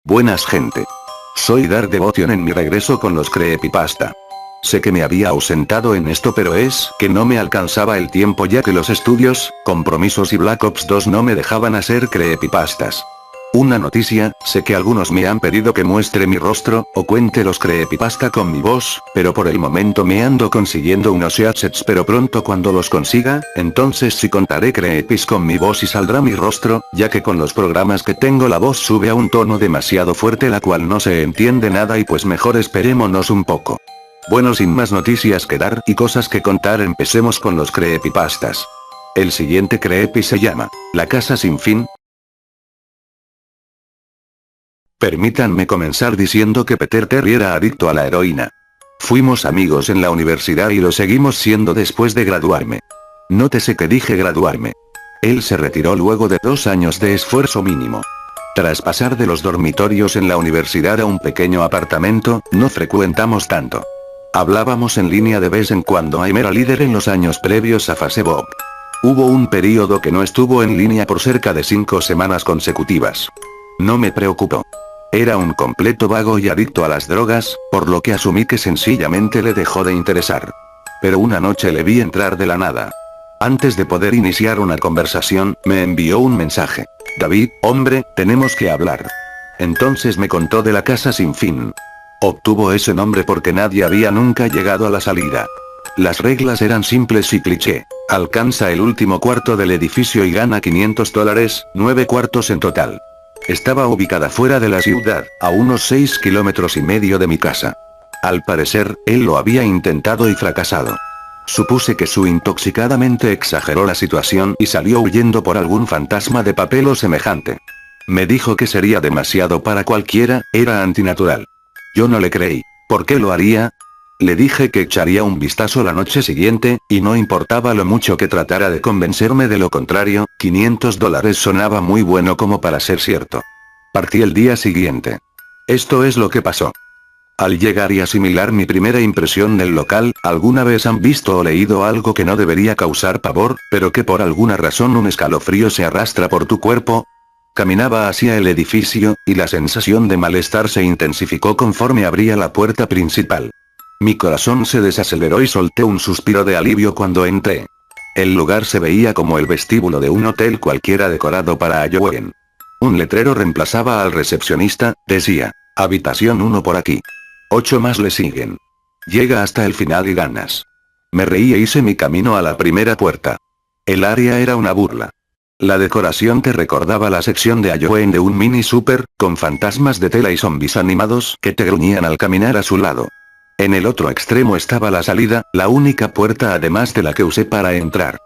Buenas gente. Soy Dark Devotion en mi regreso con los creepypasta. Sé que me había ausentado en esto, pero es que no me alcanzaba el tiempo ya que los estudios, compromisos y Black Ops 2 no me dejaban hacer creepypastas. Una noticia, sé que algunos me han pedido que muestre mi rostro, o cuente los creepypasta con mi voz, pero por el momento me ando consiguiendo unos assets, pero pronto cuando los consiga, entonces sí contaré creepys con mi voz y saldrá mi rostro, ya que con los programas que tengo la voz sube a un tono demasiado fuerte la cual no se entiende nada y pues mejor esperémonos un poco. Bueno, sin más noticias que dar y cosas que contar, empecemos con los creepypastas. El siguiente creepy se llama, La Casa Sin Fin. Permítanme comenzar diciendo que Peter Terry era adicto a la heroína. Fuimos amigos en la universidad y lo seguimos siendo después de graduarme. Nótese que dije graduarme. Él se retiró luego de 2 años de esfuerzo mínimo. Tras pasar de los dormitorios en la universidad a un pequeño apartamento, no frecuentamos tanto. Hablábamos en línea de vez en cuando. Aim era líder en los años previos a Facebook. Hubo un periodo que no estuvo en línea por cerca de 5 semanas consecutivas. No me preocupó. Era un completo vago y adicto a las drogas, por lo que asumí que sencillamente le dejó de interesar. Pero una noche le vi entrar de la nada. Antes de poder iniciar una conversación, me envió un mensaje. David, hombre, tenemos que hablar. Entonces me contó de La Casa Sin Fin. Obtuvo ese nombre porque nadie había nunca llegado a la salida. Las reglas eran simples y cliché. Alcanza el último cuarto del edificio y gana $500, 9 cuartos en total. Estaba ubicada fuera de la ciudad, a unos 6,5 kilómetros de mi casa. Al parecer, él lo había intentado y fracasado. Supuse que su intoxicadamente exageró la situación y salió huyendo por algún fantasma de papel o semejante. Me dijo que sería demasiado para cualquiera, era antinatural. Yo no le creí. ¿Por qué lo haría? Le dije que echaría un vistazo la noche siguiente, y no importaba lo mucho que tratara de convencerme de lo contrario, $500 sonaba muy bueno como para ser cierto. Partí el día siguiente. Esto es lo que pasó. Al llegar y asimilar mi primera impresión del local, ¿alguna vez han visto o leído algo que no debería causar pavor, pero que por alguna razón un escalofrío se arrastra por tu cuerpo? Caminaba hacia el edificio, y la sensación de malestar se intensificó conforme abría la puerta principal. Mi corazón se desaceleró y solté un suspiro de alivio cuando entré. El lugar se veía como el vestíbulo de un hotel cualquiera decorado para Halloween. Un letrero reemplazaba al recepcionista, decía, habitación 1 por aquí. 8 más le siguen. Llega hasta el final y ganas. Me reí e hice mi camino a la primera puerta. El área era una burla. La decoración te recordaba la sección de Halloween de un mini super, con fantasmas de tela y zombies animados que te gruñían al caminar a su lado. En el otro extremo estaba la salida, la única puerta además de la que usé para entrar.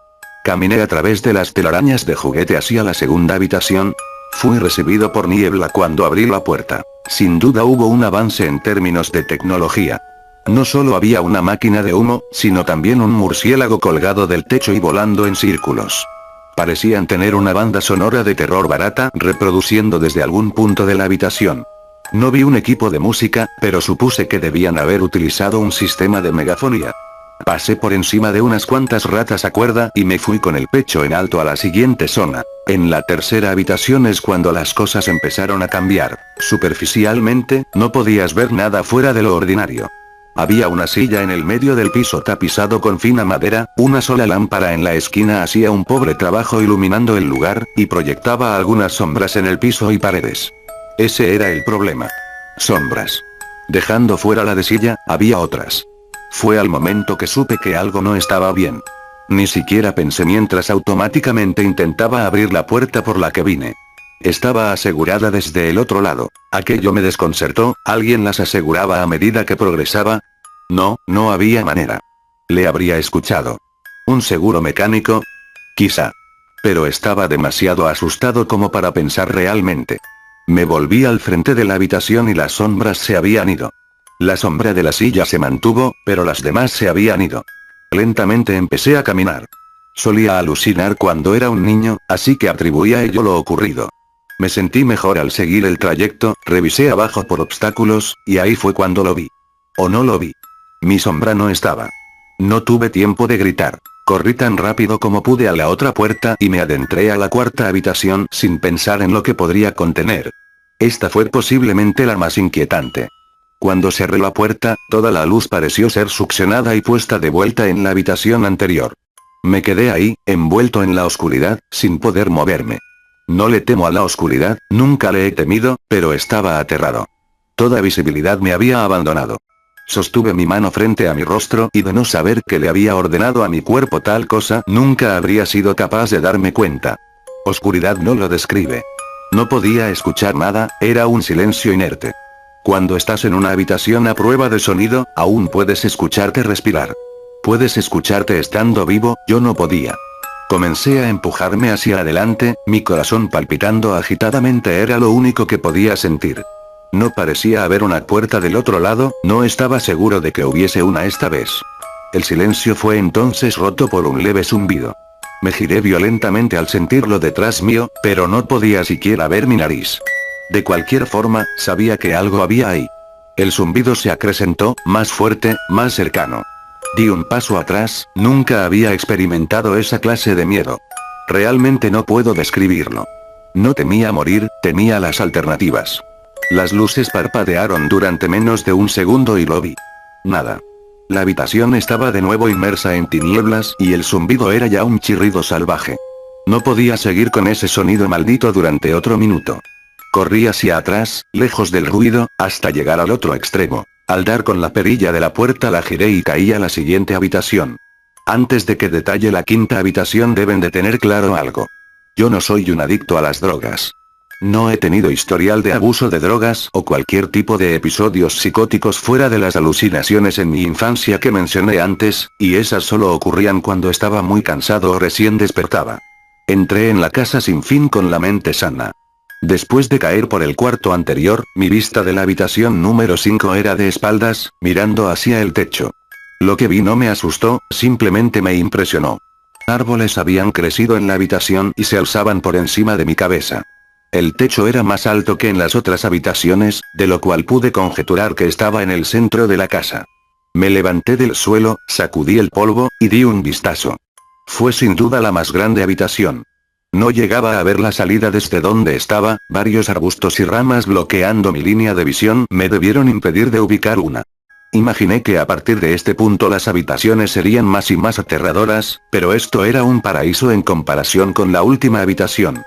Caminé a través de las telarañas de juguete hacia la segunda habitación. Fui recibido por niebla cuando abrí la puerta. Sin duda hubo un avance en términos de tecnología. No solo había una máquina de humo, sino también un murciélago colgado del techo y volando en círculos. Parecían tener una banda sonora de terror barata reproduciendo desde algún punto de la habitación. No vi un equipo de música, pero supuse que debían haber utilizado un sistema de megafonía. Pasé por encima de unas cuantas ratas a cuerda y me fui con el pecho en alto a la siguiente zona. En la tercera habitación es cuando las cosas empezaron a cambiar. Superficialmente, no podías ver nada fuera de lo ordinario. Había una silla en el medio del piso tapizado con fina madera, una sola lámpara en la esquina hacía un pobre trabajo iluminando el lugar, y proyectaba algunas sombras en el piso y paredes. Ese era el problema. Sombras. Dejando fuera la de silla, había otras. Fue al momento que supe que algo no estaba bien. Ni siquiera pensé mientras automáticamente intentaba abrir la puerta por la que vine. Estaba asegurada desde el otro lado. Aquello me desconcertó, ¿alguien las aseguraba a medida que progresaba? No había manera. Le habría escuchado. ¿Un seguro mecánico? Quizá. Pero estaba demasiado asustado como para pensar realmente. Me volví al frente de la habitación y las sombras se habían ido. La sombra de la silla se mantuvo, pero las demás se habían ido. Lentamente empecé a caminar. Solía alucinar cuando era un niño, así que atribuí a ello lo ocurrido. Me sentí mejor al seguir el trayecto, revisé abajo por obstáculos, y ahí fue cuando lo vi. O no lo vi. Mi sombra no estaba. No tuve tiempo de gritar. Corrí tan rápido como pude a la otra puerta y me adentré a la cuarta habitación sin pensar en lo que podría contener. Esta fue posiblemente la más inquietante. Cuando cerré la puerta, toda la luz pareció ser succionada y puesta de vuelta en la habitación anterior. Me quedé ahí, envuelto en la oscuridad, sin poder moverme. No le temo a la oscuridad, nunca le he temido, pero estaba aterrado. Toda visibilidad me había abandonado. Sostuve mi mano frente a mi rostro y de no saber que le había ordenado a mi cuerpo tal cosa, nunca habría sido capaz de darme cuenta. Oscuridad no lo describe. No podía escuchar nada, era un silencio inerte. Cuando estás en una habitación a prueba de sonido, aún puedes escucharte respirar. Puedes escucharte estando vivo, yo no podía. Comencé a empujarme hacia adelante, mi corazón palpitando agitadamente era lo único que podía sentir. No parecía haber una puerta del otro lado, no estaba seguro de que hubiese una esta vez. El silencio fue entonces roto por un leve zumbido. Me giré violentamente al sentirlo detrás mío, pero no podía siquiera ver mi nariz. De cualquier forma, sabía que algo había ahí. El zumbido se acrecentó, más fuerte, más cercano. Di un paso atrás, nunca había experimentado esa clase de miedo. Realmente no puedo describirlo. No temía morir, temía las alternativas. Las luces parpadearon durante menos de un segundo y lo vi. Nada. La habitación estaba de nuevo inmersa en tinieblas y el zumbido era ya un chirrido salvaje. No podía seguir con ese sonido maldito durante otro minuto. Corrí hacia atrás, lejos del ruido, hasta llegar al otro extremo. Al dar con la perilla de la puerta la giré y caí a la siguiente habitación. Antes de que detalle la quinta habitación deben de tener claro algo. Yo no soy un adicto a las drogas. No he tenido historial de abuso de drogas o cualquier tipo de episodios psicóticos fuera de las alucinaciones en mi infancia que mencioné antes, y esas solo ocurrían cuando estaba muy cansado o recién despertaba. Entré en la casa sin fin con la mente sana. Después de caer por el cuarto anterior, mi vista de la habitación número 5 era de espaldas, mirando hacia el techo. Lo que vi no me asustó, simplemente me impresionó. Árboles habían crecido en la habitación y se alzaban por encima de mi cabeza. El techo era más alto que en las otras habitaciones, de lo cual pude conjeturar que estaba en el centro de la casa. Me levanté del suelo, sacudí el polvo, y di un vistazo. Fue sin duda la más grande habitación. No llegaba a ver la salida desde donde estaba, varios arbustos y ramas bloqueando mi línea de visión me debieron impedir de ubicar una. Imaginé que a partir de este punto las habitaciones serían más y más aterradoras, pero esto era un paraíso en comparación con la última habitación.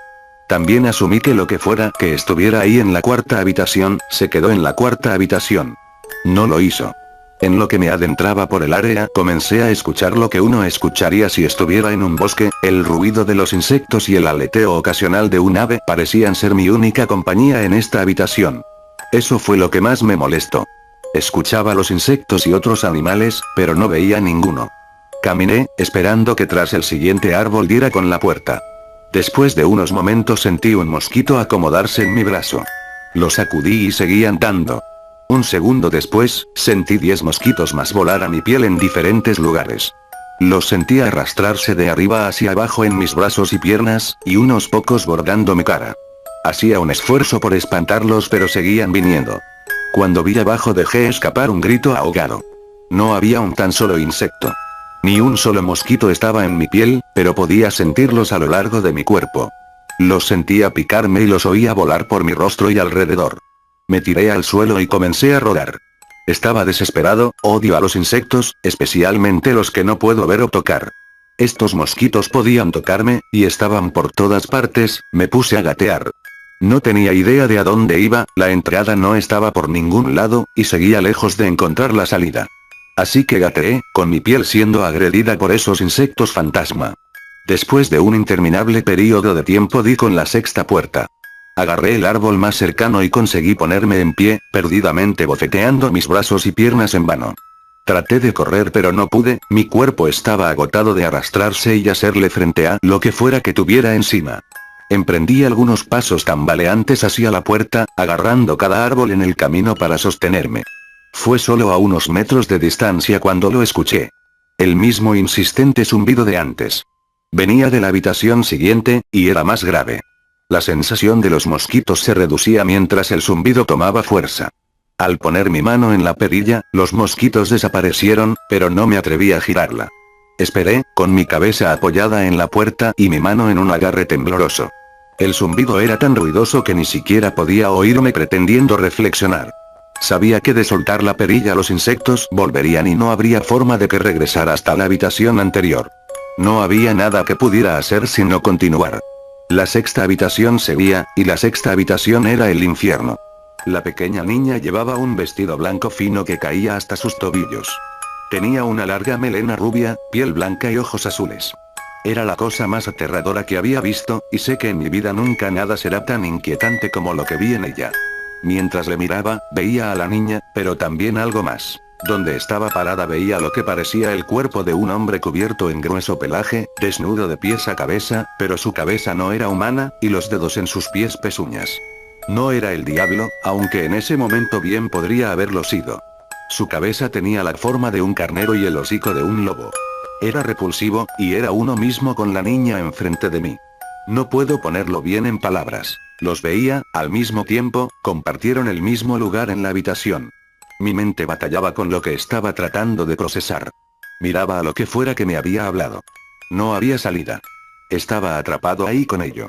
También asumí que lo que fuera que estuviera ahí en la cuarta habitación, se quedó en la cuarta habitación. No lo hizo. En lo que me adentraba por el área, comencé a escuchar lo que uno escucharía si estuviera en un bosque, el ruido de los insectos y el aleteo ocasional de un ave parecían ser mi única compañía en esta habitación. Eso fue lo que más me molestó. Escuchaba los insectos y otros animales, pero no veía ninguno. Caminé, esperando que tras el siguiente árbol diera con la puerta. Después de unos momentos sentí un mosquito acomodarse en mi brazo. Lo sacudí y seguí andando. Un segundo después, sentí 10 mosquitos más volar a mi piel en diferentes lugares. Los sentí arrastrarse de arriba hacia abajo en mis brazos y piernas, y unos pocos bordando mi cara. Hacía un esfuerzo por espantarlos pero seguían viniendo. Cuando vi abajo dejé escapar un grito ahogado. No había un tan solo insecto. Ni un solo mosquito estaba en mi piel, pero podía sentirlos a lo largo de mi cuerpo. Los sentía picarme y los oía volar por mi rostro y alrededor. Me tiré al suelo y comencé a rodar. Estaba desesperado, odio a los insectos, especialmente los que no puedo ver o tocar. Estos mosquitos podían tocarme, y estaban por todas partes, me puse a gatear. No tenía idea de a dónde iba, la entrada no estaba por ningún lado, y seguía lejos de encontrar la salida. Así que gateé, con mi piel siendo agredida por esos insectos fantasma. Después de un interminable período de tiempo di con la sexta puerta. Agarré el árbol más cercano y conseguí ponerme en pie, perdidamente bofeteando mis brazos y piernas en vano. Traté de correr pero no pude, mi cuerpo estaba agotado de arrastrarse y hacerle frente a lo que fuera que tuviera encima. Emprendí algunos pasos tambaleantes hacia la puerta, agarrando cada árbol en el camino para sostenerme. Fue solo a unos metros de distancia cuando lo escuché. El mismo insistente zumbido de antes. Venía de la habitación siguiente, y era más grave. La sensación de los mosquitos se reducía mientras el zumbido tomaba fuerza. Al poner mi mano en la perilla, los mosquitos desaparecieron, pero no me atreví a girarla. Esperé, con mi cabeza apoyada en la puerta y mi mano en un agarre tembloroso. El zumbido era tan ruidoso que ni siquiera podía oírme pretendiendo reflexionar. Sabía que de soltar la perilla los insectos volverían y no habría forma de que regresara hasta la habitación anterior. No había nada que pudiera hacer sino continuar. La sexta habitación seguía, y la sexta habitación era el infierno. La pequeña niña llevaba un vestido blanco fino que caía hasta sus tobillos. Tenía una larga melena rubia, piel blanca y ojos azules. Era la cosa más aterradora que había visto, y sé que en mi vida nunca nada será tan inquietante como lo que vi en ella. Mientras le miraba, veía a la niña, pero también algo más. Donde estaba parada veía lo que parecía el cuerpo de un hombre cubierto en grueso pelaje, desnudo de pies a cabeza, pero su cabeza no era humana, y los dedos en sus pies pezuñas. No era el diablo, aunque en ese momento bien podría haberlo sido. Su cabeza tenía la forma de un carnero y el hocico de un lobo. Era repulsivo, y era uno mismo con la niña enfrente de mí. No puedo ponerlo bien en palabras. Los veía, al mismo tiempo, compartieron el mismo lugar en la habitación. Mi mente batallaba con lo que estaba tratando de procesar. Miraba a lo que fuera que me había hablado. No había salida. Estaba atrapado ahí con ello.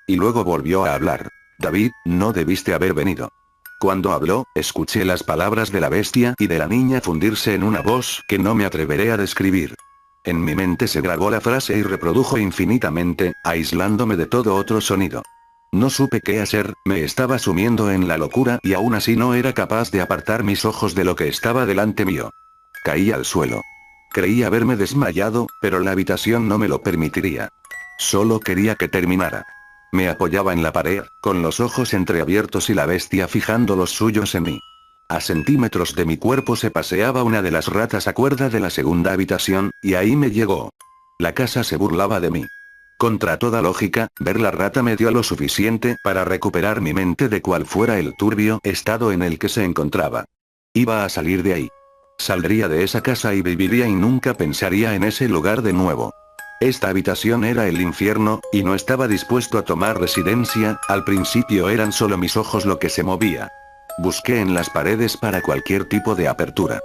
Y luego volvió a hablar. David, no debiste haber venido. Cuando habló, escuché las palabras de la bestia y de la niña fundirse en una voz que no me atreveré a describir. En mi mente se grabó la frase y reprodujo infinitamente, aislándome de todo otro sonido. No supe qué hacer, me estaba sumiendo en la locura y aún así no era capaz de apartar mis ojos de lo que estaba delante mío. Caí al suelo. Creí haberme desmayado, pero la habitación no me lo permitiría. Solo quería que terminara. Me apoyaba en la pared, con los ojos entreabiertos y la bestia fijando los suyos en mí. A centímetros de mi cuerpo se paseaba una de las ratas a cuerda de la segunda habitación, y ahí me llegó. La casa se burlaba de mí. Contra toda lógica, ver la rata me dio lo suficiente para recuperar mi mente de cual fuera el turbio estado en el que se encontraba. Iba a salir de ahí. Saldría de esa casa y viviría y nunca pensaría en ese lugar de nuevo. Esta habitación era el infierno, y no estaba dispuesto a tomar residencia, al principio eran solo mis ojos lo que se movía. Busqué en las paredes para cualquier tipo de apertura.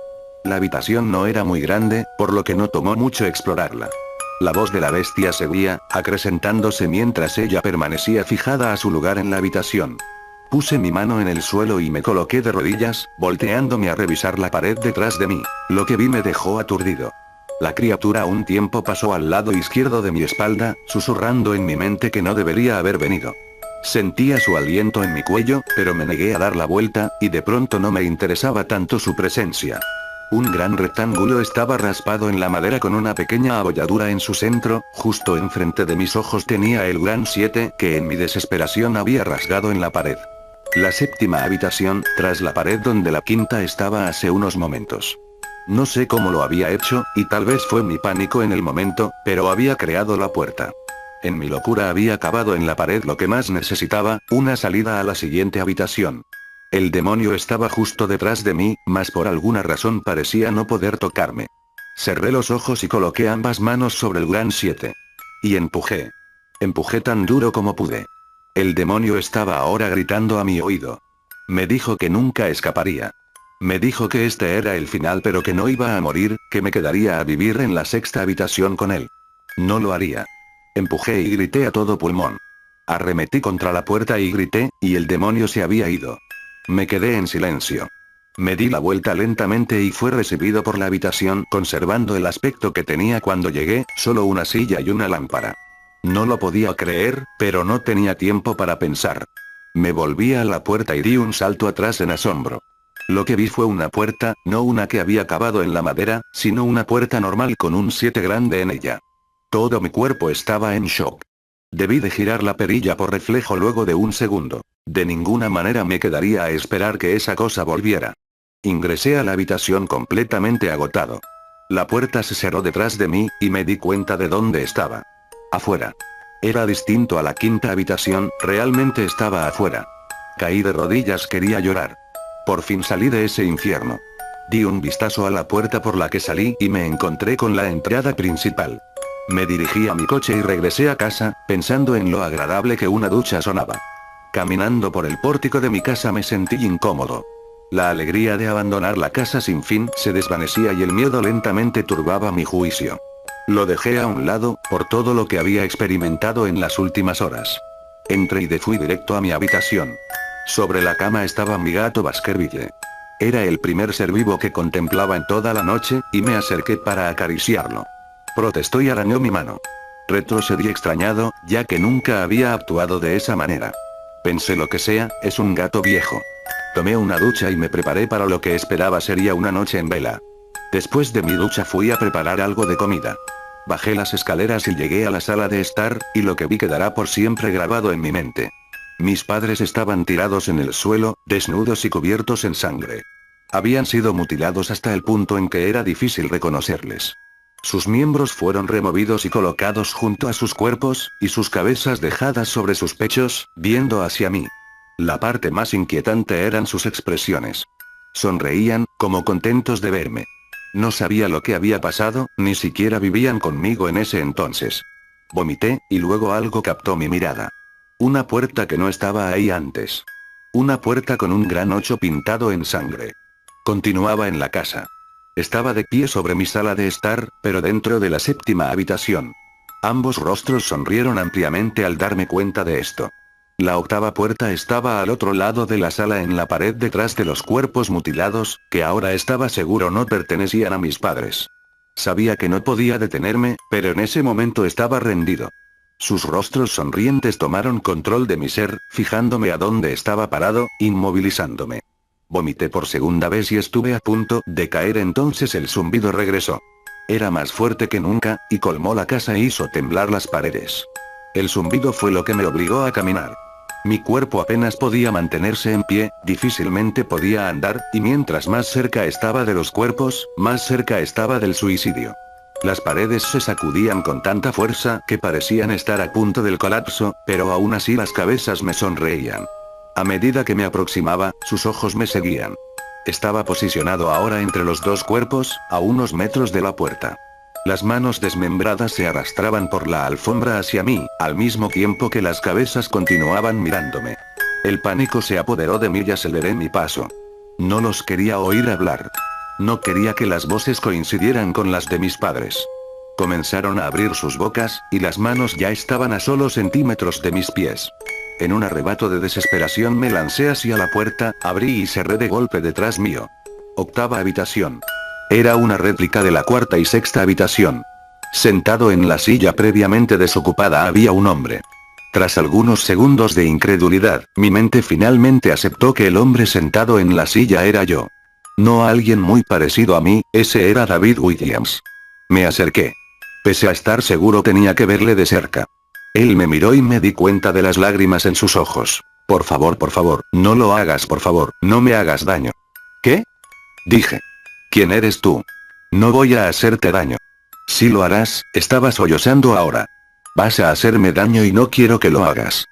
La habitación no era muy grande, por lo que no tomó mucho explorarla. La voz de la bestia seguía, acrecentándose mientras ella permanecía fijada a su lugar en la habitación. Puse mi mano en el suelo y me coloqué de rodillas, volteándome a revisar la pared detrás de mí. Lo que vi me dejó aturdido. La criatura un tiempo pasó al lado izquierdo de mi espalda, susurrando en mi mente que no debería haber venido. Sentía su aliento en mi cuello, pero me negué a dar la vuelta, y de pronto no me interesaba tanto su presencia. Un gran rectángulo estaba raspado en la madera con una pequeña abolladura en su centro, justo enfrente de mis ojos tenía el gran 7 que en mi desesperación había rasgado en la pared. La séptima habitación, tras la pared donde la quinta estaba hace unos momentos. No sé cómo lo había hecho, y tal vez fue mi pánico en el momento, pero había creado la puerta. En mi locura había cavado en la pared lo que más necesitaba, una salida a la siguiente habitación. El demonio estaba justo detrás de mí, mas por alguna razón parecía no poder tocarme. Cerré los ojos y coloqué ambas manos sobre el gran 7. Y empujé. Empujé tan duro como pude. El demonio estaba ahora gritando a mi oído. Me dijo que nunca escaparía. Me dijo que este era el final pero que no iba a morir, que me quedaría a vivir en la sexta habitación con él. No lo haría. Empujé y grité a todo pulmón. Arremetí contra la puerta y grité, y el demonio se había ido. Me quedé en silencio. Me di la vuelta lentamente y fue recibido por la habitación conservando el aspecto que tenía cuando llegué, solo una silla y una lámpara. No lo podía creer, pero no tenía tiempo para pensar. Me volví a la puerta y di un salto atrás en asombro. Lo que vi fue una puerta, no una que había cavado en la madera, sino una puerta normal con un 7 grande en ella. Todo mi cuerpo estaba en shock. Debí de girar la perilla por reflejo luego de un segundo. De ninguna manera me quedaría a esperar que esa cosa volviera. Ingresé a la habitación completamente agotado. La puerta se cerró detrás de mí, y me di cuenta de dónde estaba. Afuera. Era distinto a la quinta habitación, realmente estaba afuera. Caí de rodillas, quería llorar. Por fin salí de ese infierno. Di un vistazo a la puerta por la que salí y me encontré con la entrada principal. Me dirigí a mi coche y regresé a casa, pensando en lo agradable que una ducha sonaba. Caminando por el pórtico de mi casa me sentí incómodo. La alegría de abandonar la casa sin fin se desvanecía y el miedo lentamente turbaba mi juicio. Lo dejé a un lado, por todo lo que había experimentado en las últimas horas. Entré y fui directo a mi habitación. Sobre la cama estaba mi gato Baskerville. Era el primer ser vivo que contemplaba en toda la noche, y me acerqué para acariciarlo. Protestó y arañó mi mano. Retrocedí extrañado, ya que nunca había actuado de esa manera. Pensé lo que sea, es un gato viejo. Tomé una ducha y me preparé para lo que esperaba sería una noche en vela. Después de mi ducha fui a preparar algo de comida. Bajé las escaleras y llegué a la sala de estar, y lo que vi quedará por siempre grabado en mi mente. Mis padres estaban tirados en el suelo, desnudos y cubiertos en sangre. Habían sido mutilados hasta el punto en que era difícil reconocerles. Sus miembros fueron removidos y colocados junto a sus cuerpos, y sus cabezas dejadas sobre sus pechos, viendo hacia mí. La parte más inquietante eran sus expresiones. Sonreían, como contentos de verme. No sabía lo que había pasado, ni siquiera vivían conmigo en ese entonces. Vomité, y luego algo captó mi mirada. Una puerta que no estaba ahí antes. Una puerta con un gran 8 pintado en sangre. Continuaba en la casa. Estaba de pie sobre mi sala de estar, pero dentro de la 7ª habitación. Ambos rostros sonrieron ampliamente al darme cuenta de esto. La 8ª puerta estaba al otro lado de la sala en la pared detrás de los cuerpos mutilados, que ahora estaba seguro no pertenecían a mis padres. Sabía que no podía detenerme, pero en ese momento estaba rendido. Sus rostros sonrientes tomaron control de mi ser, fijándome a donde estaba parado, inmovilizándome. Vomité por segunda vez y estuve a punto de caer, entonces el zumbido regresó. Era más fuerte que nunca, y colmó la casa e hizo temblar las paredes. El zumbido fue lo que me obligó a caminar. Mi cuerpo apenas podía mantenerse en pie, difícilmente podía andar, y mientras más cerca estaba de los cuerpos, más cerca estaba del suicidio. Las paredes se sacudían con tanta fuerza que parecían estar a punto del colapso, pero aún así las cabezas me sonreían. A medida que me aproximaba, sus ojos me seguían. Estaba posicionado ahora entre los dos cuerpos, a unos metros de la puerta. Las manos desmembradas se arrastraban por la alfombra hacia mí, al mismo tiempo que las cabezas continuaban mirándome. El pánico se apoderó de mí y aceleré mi paso. No los quería oír hablar. No quería que las voces coincidieran con las de mis padres. Comenzaron a abrir sus bocas, y las manos ya estaban a solo centímetros de mis pies. En un arrebato de desesperación me lancé hacia la puerta, abrí y cerré de golpe detrás mío. 8ª habitación. Era una réplica de la 4ª y 6ª habitación. Sentado en la silla previamente desocupada había un hombre. Tras algunos segundos de incredulidad, mi mente finalmente aceptó que el hombre sentado en la silla era yo. No alguien muy parecido a mí, ese era David Williams. Me acerqué. Pese a estar seguro tenía que verle de cerca. Él me miró y me di cuenta de las lágrimas en sus ojos. Por favor, no lo hagas, por favor, no me hagas daño. ¿Qué? Dije. ¿Quién eres tú? No voy a hacerte daño. Si lo harás, estaba sollozando ahora. Vas a hacerme daño y no quiero que lo hagas.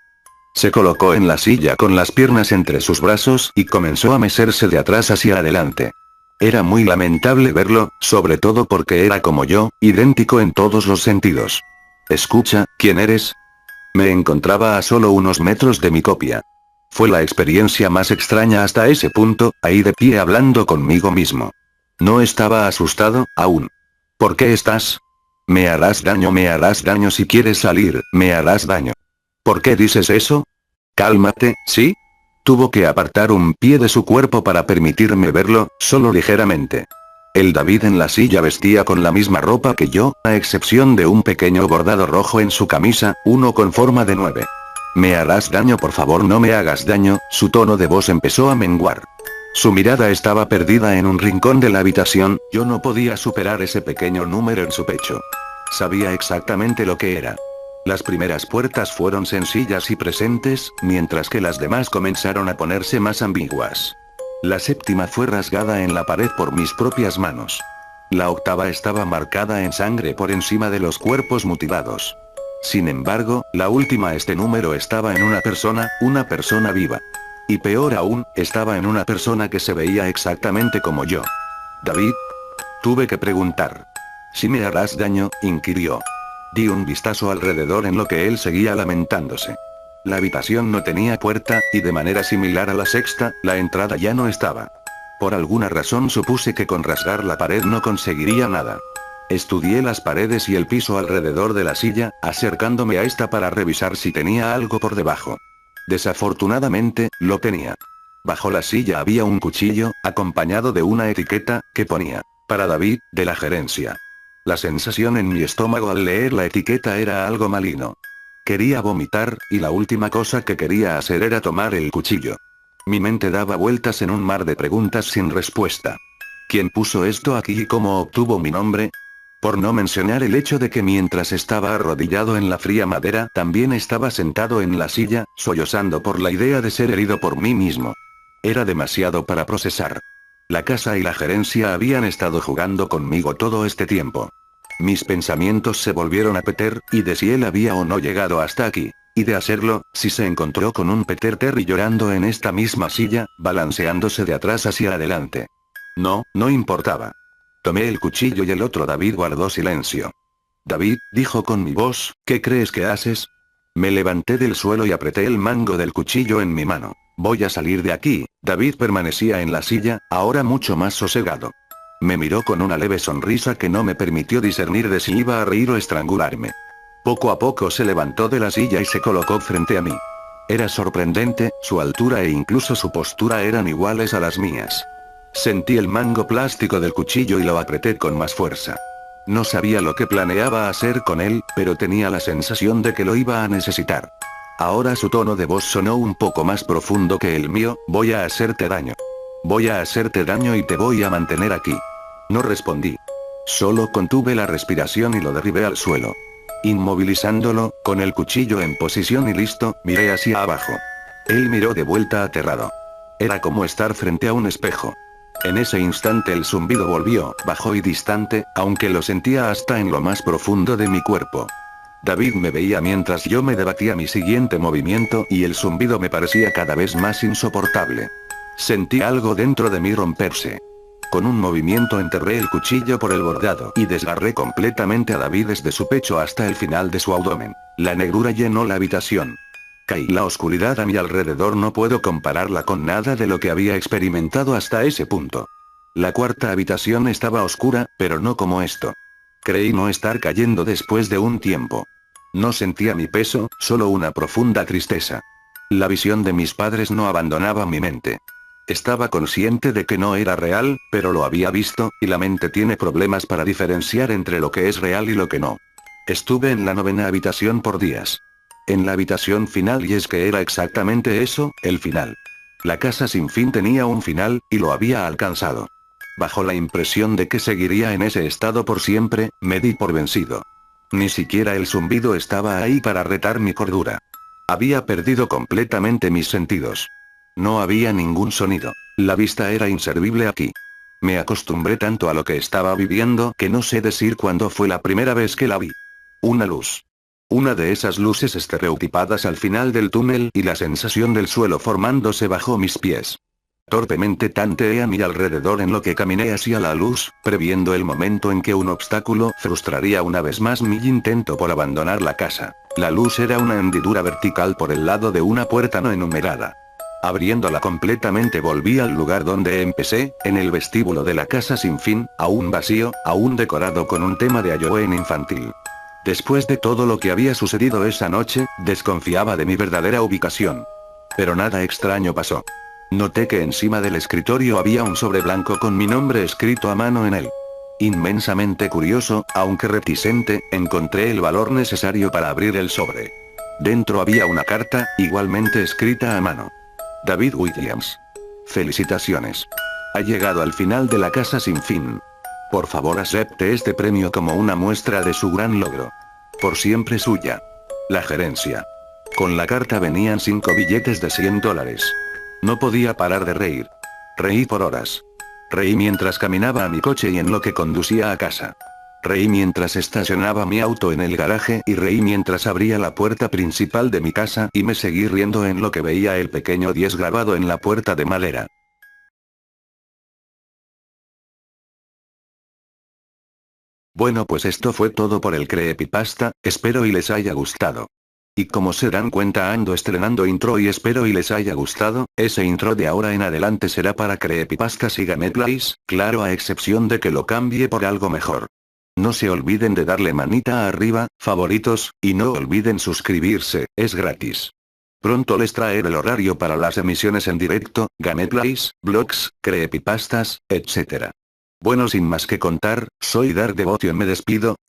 Se colocó en la silla con las piernas entre sus brazos y comenzó a mecerse de atrás hacia adelante. Era muy lamentable verlo, sobre todo porque era como yo, idéntico en todos los sentidos. Escucha, ¿quién eres? Me encontraba a solo unos metros de mi copia. Fue la experiencia más extraña hasta ese punto, ahí de pie hablando conmigo mismo. No estaba asustado, aún. ¿Por qué estás? Me harás daño si quieres salir, me harás daño. ¿Por qué dices eso? Cálmate, ¿sí? Tuvo que apartar un pie de su cuerpo para permitirme verlo, solo ligeramente. El David en la silla vestía con la misma ropa que yo, a excepción de un pequeño bordado rojo en su camisa, uno con forma de 9. Me harás daño, por favor, no me hagas daño, su tono de voz empezó a menguar. Su mirada estaba perdida en un rincón de la habitación, yo no podía superar ese pequeño número en su pecho. Sabía exactamente lo que era. Las primeras puertas fueron sencillas y presentes, mientras que las demás comenzaron a ponerse más ambiguas. La 7ª fue rasgada en la pared por mis propias manos. La 8ª estaba marcada en sangre por encima de los cuerpos mutilados. Sin embargo, la última, este número estaba en una persona viva. Y peor aún, estaba en una persona que se veía exactamente como yo. ¿David? Tuve que preguntar. ¿Si me harás daño?, inquirió. Di un vistazo alrededor en lo que él seguía lamentándose. La habitación no tenía puerta, y de manera similar a la 6ª, la entrada ya no estaba. Por alguna razón supuse que con rasgar la pared no conseguiría nada. Estudié las paredes y el piso alrededor de la silla, acercándome a esta para revisar si tenía algo por debajo. Desafortunadamente, lo tenía. Bajo la silla había un cuchillo, acompañado de una etiqueta, que ponía, para David, de la gerencia. La sensación en mi estómago al leer la etiqueta era algo maligno. Quería vomitar, y la última cosa que quería hacer era tomar el cuchillo. Mi mente daba vueltas en un mar de preguntas sin respuesta. ¿Quién puso esto aquí y cómo obtuvo mi nombre? Por no mencionar el hecho de que mientras estaba arrodillado en la fría madera, también estaba sentado en la silla, sollozando por la idea de ser herido por mí mismo. Era demasiado para procesar. La casa y la gerencia habían estado jugando conmigo todo este tiempo. Mis pensamientos se volvieron a Peter, y de si él había o no llegado hasta aquí. Y de hacerlo, si se encontró con un Peter Terry llorando en esta misma silla, balanceándose de atrás hacia adelante. No importaba. Tomé el cuchillo y el otro David guardó silencio. David, dijo con mi voz, ¿qué crees que haces? Me levanté del suelo y apreté el mango del cuchillo en mi mano. Voy a salir de aquí. David permanecía en la silla, ahora mucho más sosegado. Me miró con una leve sonrisa que no me permitió discernir de si iba a reír o estrangularme. Poco a poco se levantó de la silla y se colocó frente a mí. Era sorprendente, su altura e incluso su postura eran iguales a las mías. Sentí el mango plástico del cuchillo y lo apreté con más fuerza. No sabía lo que planeaba hacer con él, pero tenía la sensación de que lo iba a necesitar. Ahora su tono de voz sonó un poco más profundo que el mío, voy a hacerte daño. Voy a hacerte daño y te voy a mantener aquí. No respondí. Solo contuve la respiración y lo derribé al suelo. Inmovilizándolo, con el cuchillo en posición y listo, miré hacia abajo. Él miró de vuelta aterrado. Era como estar frente a un espejo. En ese instante el zumbido volvió, bajo y distante, aunque lo sentía hasta en lo más profundo de mi cuerpo. David me veía mientras yo me debatía mi siguiente movimiento y el zumbido me parecía cada vez más insoportable. Sentí algo dentro de mí romperse. Con un movimiento enterré el cuchillo por el bordado y desgarré completamente a David desde su pecho hasta el final de su abdomen. La negrura llenó la habitación. Caí. La oscuridad a mi alrededor no puedo compararla con nada de lo que había experimentado hasta ese punto. La cuarta habitación estaba oscura, pero no como esto. Creí no estar cayendo después de un tiempo. No sentía mi peso, solo una profunda tristeza. La visión de mis padres no abandonaba mi mente. Estaba consciente de que no era real, pero lo había visto, y la mente tiene problemas para diferenciar entre lo que es real y lo que no. Estuve en la novena habitación por días. En la habitación final, y es que era exactamente eso, el final. La casa sin fin tenía un final, y lo había alcanzado. Bajo la impresión de que seguiría en ese estado por siempre, me di por vencido. Ni siquiera el zumbido estaba ahí para retar mi cordura. Había perdido completamente mis sentidos. No había ningún sonido. La vista era inservible aquí. Me acostumbré tanto a lo que estaba viviendo que no sé decir cuándo fue la primera vez que la vi. Una luz. Una de esas luces estereotipadas al final del túnel y la sensación del suelo formándose bajo mis pies. Torpemente tanteé a mi alrededor en lo que caminé hacia la luz, previendo el momento en que un obstáculo frustraría una vez más mi intento por abandonar la casa. La luz era una hendidura vertical por el lado de una puerta no enumerada. Abriéndola completamente volví al lugar donde empecé, en el vestíbulo de la casa sin fin, aún vacío, aún decorado con un tema de Halloween infantil. Después de todo lo que había sucedido esa noche, desconfiaba de mi verdadera ubicación. Pero nada extraño pasó. Noté que encima del escritorio había un sobre blanco con mi nombre escrito a mano en él. Inmensamente curioso, aunque reticente, encontré el valor necesario para abrir el sobre. Dentro había una carta, igualmente escrita a mano. David Williams. Felicitaciones. Ha llegado al final de la casa sin fin. Por favor acepte este premio como una muestra de su gran logro. Por siempre suya. La gerencia. Con la carta venían 5 billetes de $100. No podía parar de reír. Reí por horas. Reí mientras caminaba a mi coche y en lo que conducía a casa. Reí mientras estacionaba mi auto en el garaje y reí mientras abría la puerta principal de mi casa y me seguí riendo en lo que veía el pequeño 10 grabado en la puerta de madera. Bueno, pues esto fue todo por el creepypasta, espero y les haya gustado. Y como se dan cuenta, ando estrenando intro y espero y les haya gustado. Ese intro de ahora en adelante será para creepypastas y gameplays, claro, a excepción de que lo cambie por algo mejor. No se olviden de darle manita arriba, favoritos, y no olviden suscribirse, es gratis. Pronto les traeré el horario para las emisiones en directo, gameplays, vlogs, creepypastas, etc. Bueno, sin más que contar, soy Dark Devotion, me despido,